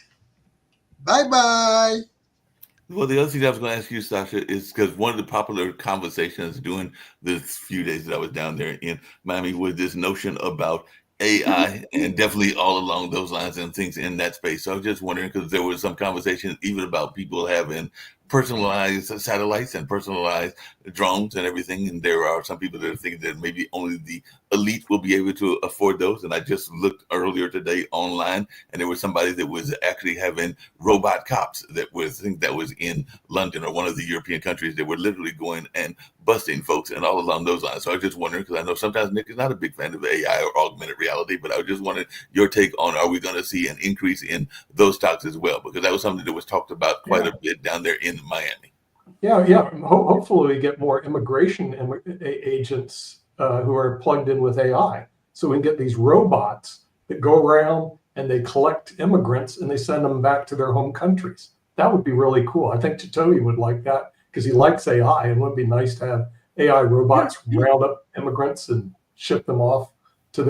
bye-bye. Well, the other thing I was going to ask you, Sasha, is because one of the popular conversations during the few days that I was down there in Miami was this notion about AI, and definitely all along those lines and things in that space. So I was just wondering, because there was some conversation even about people having personalized satellites and personalized drones and everything. And there are some people that are thinking that maybe only the elite will be able to afford those. And I just looked earlier today online, and there was somebody that was actually having robot cops that was, I think that was in London or one of the European countries, that were literally going and busting folks and all along those lines. So I was just wondering, because I know sometimes Nick is not a big fan of AI or augmented reality, but I was just wondering your take on, are we going to see an increase in those stocks as well? Because that was something that was talked about quite a bit down there in Miami. Yeah. Hopefully we get more immigration agents who are plugged in with AI. So we can get these robots that go around and they collect immigrants and they send them back to their home countries. That would be really cool. I think Titoyi would like that because he likes AI, and it would be nice to have AI robots round up immigrants and ship them off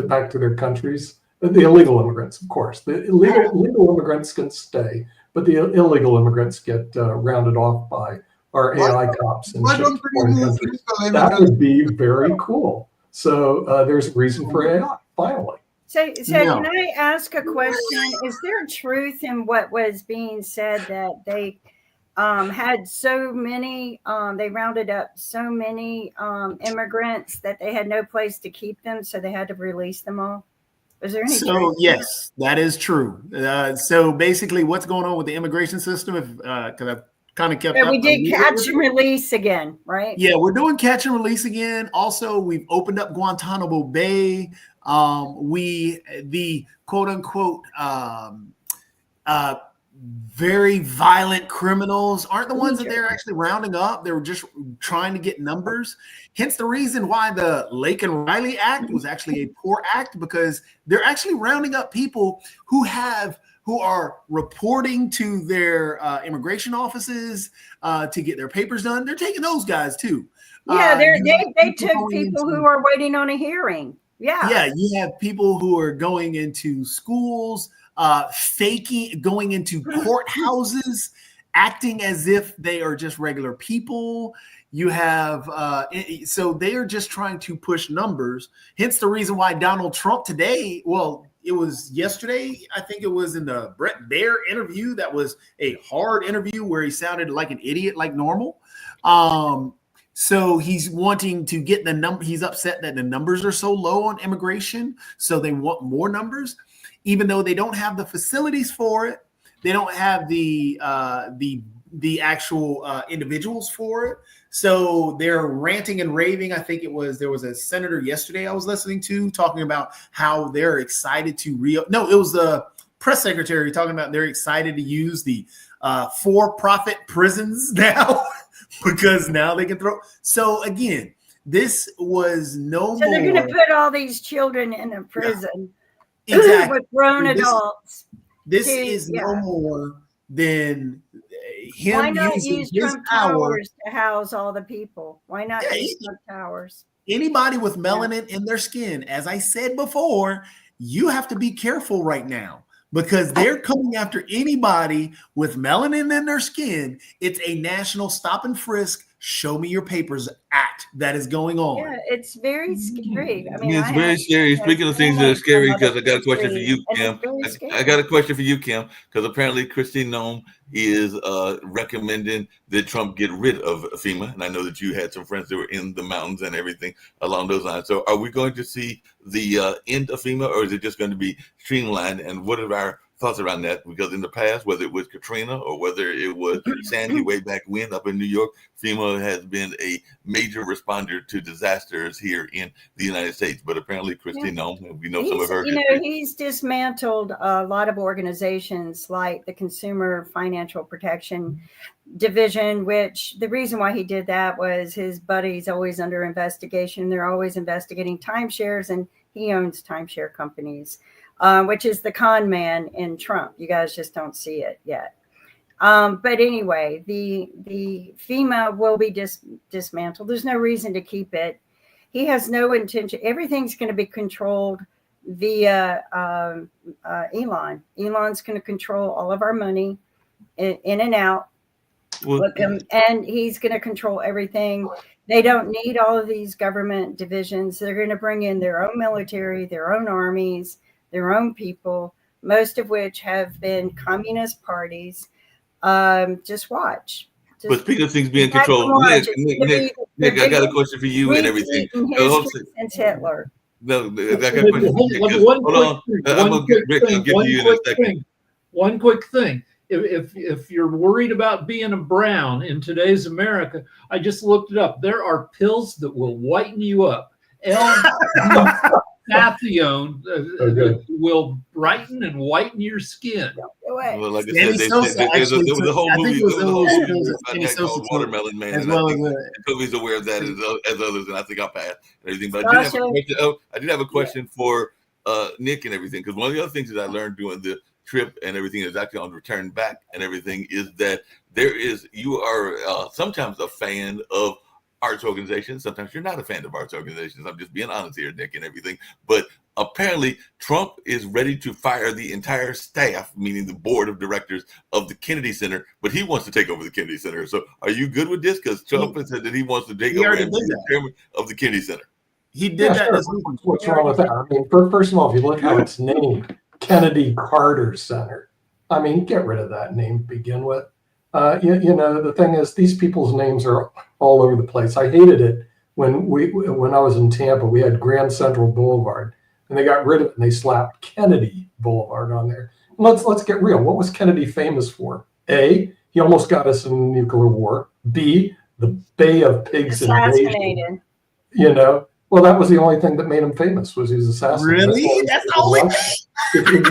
back to their countries. The illegal immigrants, of course. The legal immigrants can stay, but the illegal immigrants get rounded off by our AI cops and Why shipped don't to we foreign move countries. legal That immigrants? would be very cool. So there's a reason for AI, finally. So No. can I ask a question? Is there truth in what was being said that they had so many, they rounded up so many immigrants that they had no place to keep them, so they had to release them all? Is there any So truth? yes, that is true. So basically, what's going on with the immigration system? Because I've kind of kept So up. we did catch and release again, right? Yeah, we're doing catch and release again. Also, we've opened up Guantanamo Bay. The quote unquote very violent criminals aren't the ones that they're actually rounding up. They were just trying to get numbers. Hence the reason why the Lake and Riley Act was actually a poor act, because they're actually rounding up people who are reporting to their immigration offices to get their papers done. They're taking those guys too. Yeah, they took people who are waiting on a hearing. Yeah, you have people who are going into schools, going into courthouses, acting as if they are just regular people. You have, so they are just trying to push numbers. Hence the reason why Donald Trump today, well, it was yesterday, I think it was in the Brett Baier interview. That was a hard interview where he sounded like an idiot, like normal. So he's wanting to get the number. He's upset that the numbers are so low on immigration. So they want more numbers, even though they don't have the facilities for it. They don't have the actual individuals for it. So they're ranting and raving. I think there was a senator yesterday I was listening to talking about how they're excited to it was the press secretary talking about they're excited to use the for-profit prisons now because now they can throw. So again, this was no more. So they're going to put all these children in a prison exactly with grown adults. This is no more than him. Why not using use his Trump power Towers to house all the people? Why not use Trump Towers? Anybody with melanin in their skin, as I said before, you have to be careful right now because they're coming after anybody with melanin in their skin. It's a national stop and frisk, show me your papers act that is going on. Yeah, it's very scary. I mean, it's very scary. Speaking of things that are scary, because I got a question for you, Kim. I got a question for you, Kim, because apparently Kristi Noem is recommending that Trump get rid of FEMA. And I know that you had some friends that were in the mountains and everything along those lines. So are we going to see the end of FEMA, or is it just going to be streamlined? And what are our thoughts around that? Because in the past, whether it was Katrina or whether it was Sandy way back when up in New York, FEMA has been a major responder to disasters here in the United States. But apparently Kristi Noem, we know some of her. He's dismantled a lot of organizations like the Consumer Financial Protection Division, which the reason why he did that was his buddy's always under investigation. They're always investigating timeshares, and he owns timeshare companies. Which is the con man in Trump. You guys just don't see it yet. But anyway, the FEMA will be dismantled. There's no reason to keep it. He has no intention. Everything's going to be controlled via Elon. Elon's going to control all of our money in and out. And he's going to control everything. They don't need all of these government divisions. They're going to bring in their own military, their own armies, their own people, most of which have been communist parties. Just watch. But speaking of things being Back to controlled, March, Nick, I got a question for you and everything. in Hold history since Hitler. No, I got a question for Nick. One Hold on, I'm gonna get Rick. I'll get to you in a second. One quick thing. If you're worried about being a brown in today's America, I just looked it up. There are pills that will whiten you up. L-glutathione will brighten and whiten your skin. Well, like I Danny said, Sosa there was actually a whole I think movie. it was There was a whole movie Danny about that Sosa called Watermelon Man, as and well I as think Toby's aware of that as others, and I think I'll pass and everything. But I did have a question for Nick and everything, because one of the other things that I learned during the trip and everything is actually on return back and everything is that you are sometimes a fan of arts organizations. Sometimes you're not a fan of arts organizations. I'm just being honest here, Nick, and everything. But apparently Trump is ready to fire the entire staff, meaning the board of directors of the Kennedy Center, but he wants to take over the Kennedy Center. So are you good with this? Because Trump has said that he wants to take over and be the chairman of the Kennedy Center. He did that sure. this week. What's wrong with that? I mean, first of all, if you look how it's named, Kennedy Carter Center. I mean, get rid of that name to begin with. You know, the thing is, these people's names are all over the place. I hated it when I was in Tampa. We had Grand Central Boulevard, and they got rid of it and they slapped Kennedy Boulevard on there. Let's get real. What was Kennedy famous for? A, he almost got us in a nuclear war. B, the Bay of Pigs invasion. You know, well, that was the only thing that made him famous, was he was assassinated. Really? That's the only thing. If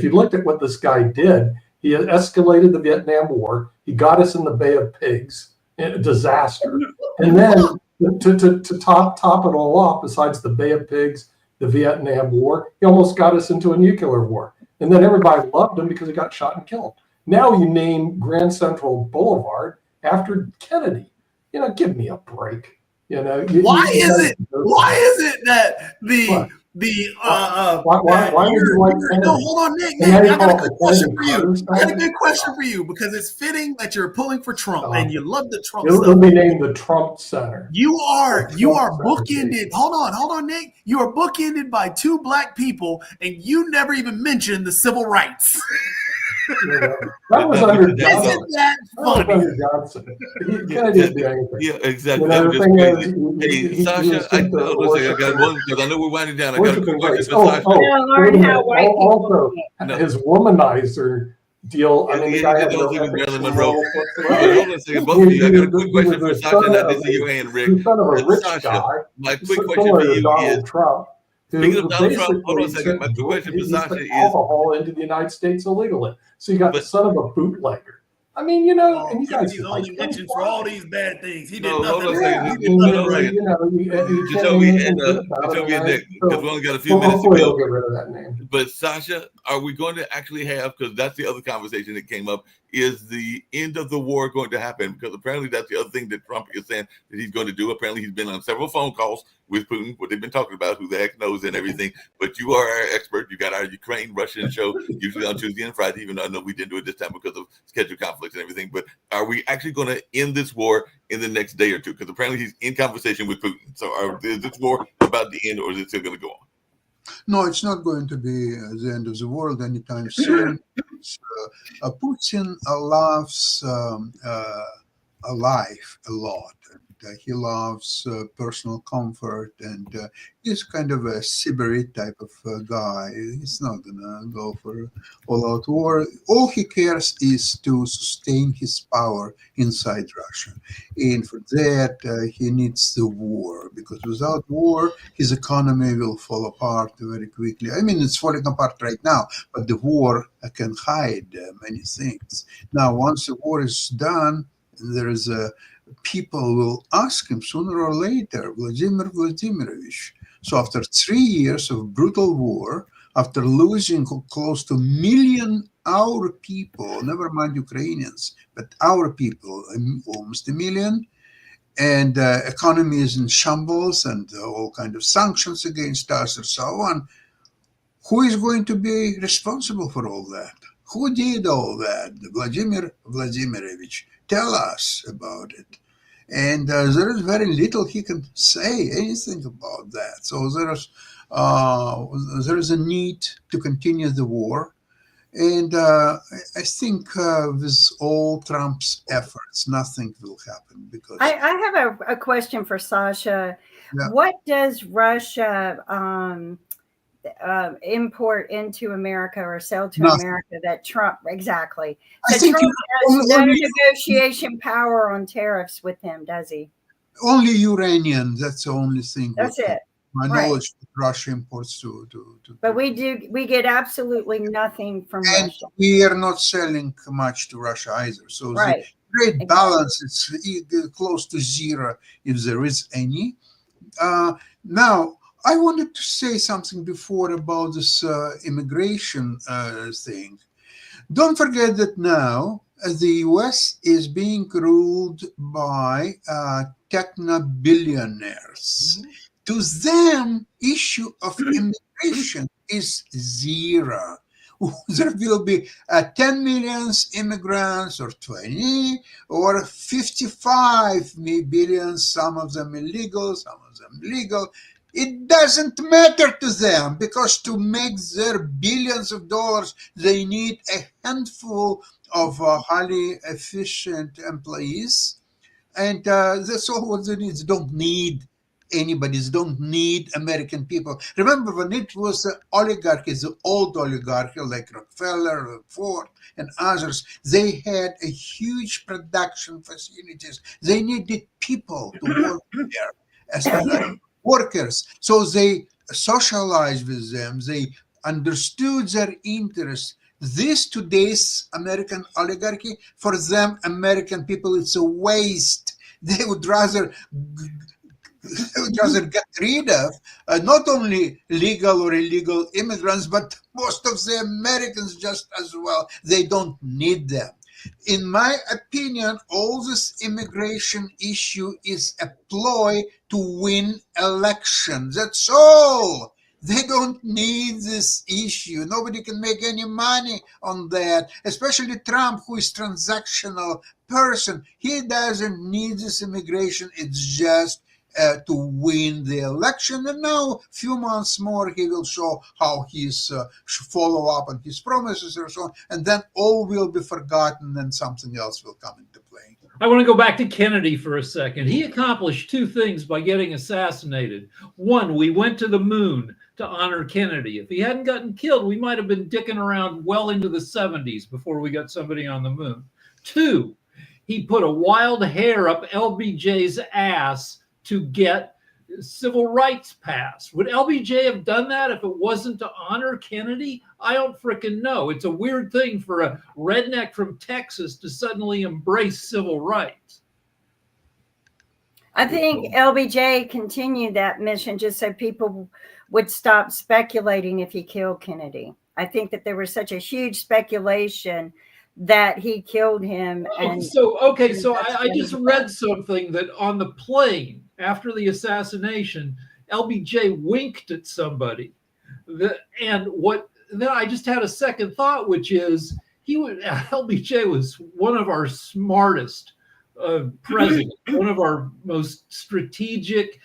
you looked at what this guy did, he escalated the Vietnam War. He got us in the Bay of Pigs, a disaster. And then to top it all off, besides the Bay of Pigs, the Vietnam War, he almost got us into a nuclear war. And then everybody loved him because he got shot and killed. Now you name Grand Central Boulevard after Kennedy. You know, give me a break. You know, why is it that why would you like Kennedy? No, hold on, Nick. I got a good question for you. I got a good question for you, because it's fitting that you're pulling for Trump and you love the Trump stuff. It'll be named the Trump Center. You are bookended. Hold on, Nick. You are bookended by two black people, and you never even mentioned the civil rights. That was under Johnson. Isn't that funny? Kennedy didn't do anything. Yeah, exactly. You know, the thing is, hey, Sasha, I got one, because I know we're winding down. I got a quick question for Sasha. Also, his womanizer deal. I mean, the guy had Marilyn Monroe. Hold on a second, both of you. I got a quick question for Sasha, and I didn't see your hand, Rick. Son of a rich guy. My quick question for you is, Trump. Speaking of Donald Trump, hold on a second. My quick question for Sasha is alcohol into the United States illegally. So you got the son of a bootlegger. I mean, you know, and you guys he's only mentioned for all these bad things. He did No, nothing. hold on a second. He did nothing right. You know, Jacoby and Nick, because we only got a few minutes to hopefully go. they'll get rid of that name. But Sasha, are we going to actually have, because that's the other conversation that came up, is the end of the war going to happen? Because apparently that's the other thing that Trump is saying that he's going to do. Apparently he's been on several phone calls with Putin, what they've been talking about, who the heck knows and everything. But you are our expert. You got our Ukraine-Russian show usually on Tuesday and Friday, even though I know we didn't do it this time because of schedule conflicts and everything. But are we actually going to end this war in the next day or two? Because apparently he's in conversation with Putin. So is this war about the end, or is it still going to go on? No, it's not going to be the end of the world anytime soon. Putin loves life a lot. He loves personal comfort, and he's kind of a Sybarite type of guy. He's not gonna go for all-out war. All he cares is to sustain his power inside Russia, and for that he needs the war, because without war his economy will fall apart very quickly. I mean, it's falling apart right now, but the war can hide many things. Now, once the war is done, there is a people will ask him sooner or later, Vladimir Vladimirovich. So after 3 years of brutal war, after losing close to 1 million our people, never mind Ukrainians, but our people, almost 1 million, and economy is in shambles, and all kind of sanctions against us and so on, who is going to be responsible for all that? Who did all that? Vladimir Vladimirovich. Tell us about it. And there is very little he can say anything about that. So there is a need to continue the war, And I think with all Trump's efforts, nothing will happen because I have a question for Sasha. Yeah. What does Russia import into America or sell to Nothing. America that Trump exactly? I So think Trump has no only, negotiation power on tariffs with him, does he? only uranium. That's the only thing. That's it. My Right. knowledge that Russia imports to. But we get absolutely nothing from And Russia. we are not selling much to Russia either. So Right. the trade Exactly. balance is close to zero if there is any. Now, I wanted to say something before about this immigration thing. Don't forget that now the U.S. is being ruled by techno-billionaires. To them, issue of immigration is zero. There will be 10 million immigrants or 20 or 55 billion, some of them illegal, some of them legal. It doesn't matter to them because to make their billions of dollars, they need a handful of highly efficient employees. And that's all what they need. They don't need anybody. They don't need American people. Remember when it was the oligarchies, the old oligarchy like Rockefeller, Ford, and others, they had a huge production facilities. They needed people to work there as workers. So they socialized with them. They understood their interests. This today's American oligarchy, for them, American people, it's a waste. They would rather get rid of not only legal or illegal immigrants, but most of the Americans just as well. They don't need them. In my opinion, all this immigration issue is a ploy to win elections. That's all. They don't need this issue. Nobody can make any money on that, especially Trump, who is transactional person. He doesn't need this immigration. It's just to win the election. And now, a few months more, he will show how he's follow up on his promises and so on. And then all will be forgotten and something else will come into play. I want to go back to Kennedy for a second. He accomplished two things by getting assassinated. One, we went to the moon to honor Kennedy. If he hadn't gotten killed, we might have been dicking around well into the 70s before we got somebody on the moon. Two, he put a wild hair up LBJ's ass to get civil rights passed. Would LBJ have done that if it wasn't to honor Kennedy? I don't frickin' know. It's a weird thing for a redneck from Texas to suddenly embrace civil rights. I think LBJ continued that mission just so people would stop speculating if he killed Kennedy. I think that there was such a huge speculation that he killed him. And So I just read something that on the plane after the assassination, LBJ winked at somebody. Then I just had a second thought, which is LBJ was one of our smartest presidents, one of our most strategic.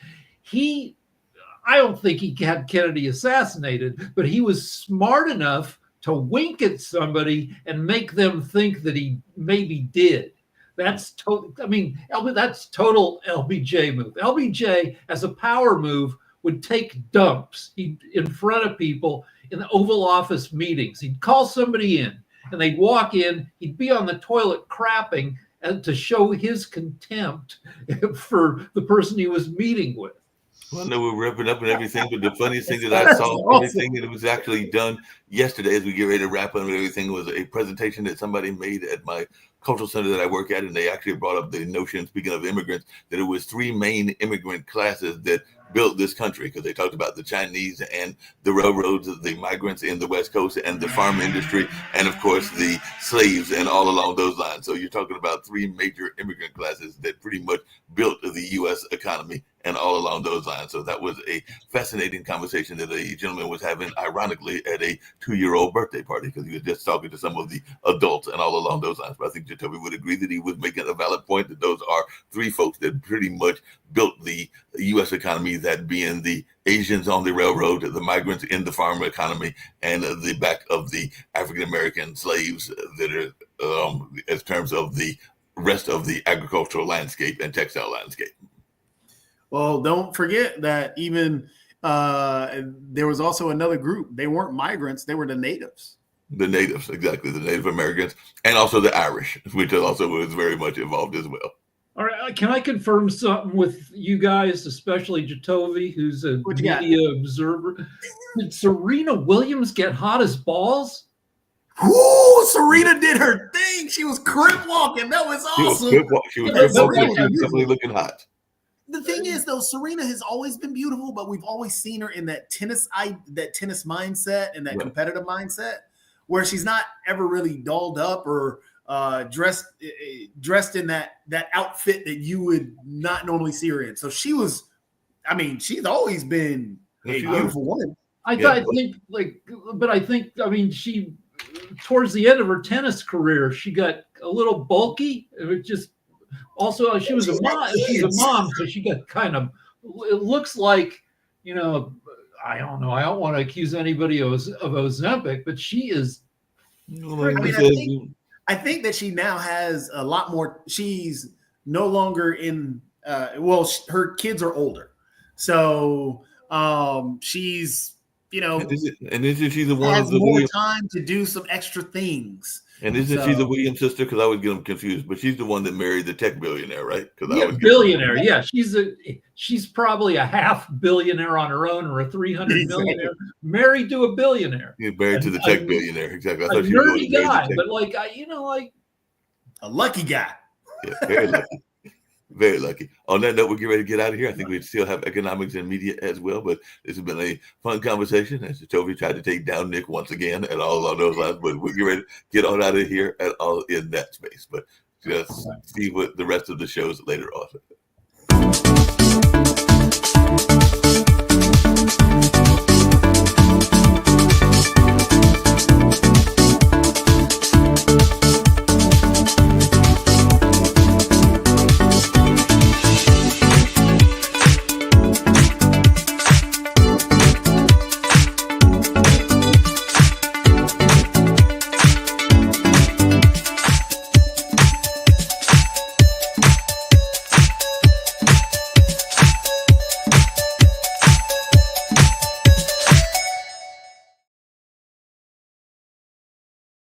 I don't think he had Kennedy assassinated, but he was smart enough to wink at somebody and make them think that he maybe did. That's total. I mean, that's total LBJ move. LBJ, as a power move, would take dumps in front of people in the Oval Office meetings. He'd call somebody in, and they'd walk in. He'd be on the toilet crapping and to show his contempt for the person he was meeting with. Well, no, we're wrapping up and everything, but the funniest thing that I saw, everything that was actually done yesterday as we get ready to wrap up and everything, was a presentation that somebody made at my cultural center that I work at, and they actually brought up the notion, speaking of immigrants, that it was three main immigrant classes that built this country, because they talked about the Chinese and the railroads, the migrants in the West Coast, and the farm industry, and of course the slaves, and all along those lines. So you're talking about three major immigrant classes that pretty much built the U.S. economy and all along those lines. So that was a fascinating conversation that a gentleman was having, ironically, at a 2-year-old birthday party, because he was just talking to some of the adults and all along those lines. But I think Jacoby would agree that he was making a valid point that those are three folks that pretty much built the U.S. economy that being the Asians on the railroad, the migrants in the farm economy, and the back of the African American slaves that are as terms of the rest of the agricultural landscape and textile landscape. Well, don't forget that even there was also another group. They weren't migrants; they were the natives. The natives, exactly, the Native Americans, and also the Irish, which also was very much involved as well. All right, can I confirm something with you guys, especially Jatovi, who's a What you got? media observer? Did Serena Williams get hot as balls? Ooh, Serena did her thing. She was crip walking. That was awesome. She was Yeah, definitely looking hot. The thing is, though, Serena has always been beautiful, but we've always seen her in that tennis mindset and that competitive mindset, where she's not ever really dolled up or dressed in that outfit that you would not normally see her in. So she was, I mean, she's always been a beautiful woman. I think, I mean, she, towards the end of her tennis career, she got a little bulky. It was just, also, she was a mom, so she got kind of, it looks like, you know, I don't know. I don't want to accuse anybody of Ozempic, but she is. I think that she now has a lot more. She's no longer in. Her kids are older, so she's, you know, and isn't she the one has of the more Williams, time to do some extra things. and isn't she the Williams sister? Because I would get them confused, but she's the one that married the tech billionaire, right? Billionaire, yeah. She's probably a half billionaire on her own, or a 300 millionaire, married to a billionaire. You're married to the tech billionaire, exactly. I A thought she was nerdy guy, but like A lucky guy. Yeah, very lucky. Very lucky. On that note, we'll get ready to get out of here. I think we still have economics and media as well, but this has been a fun conversation as Toby tried to take down Nick once again and all on those lines, but we'll get ready to get on out of here at all in that space. But just see what the rest of the shows later on.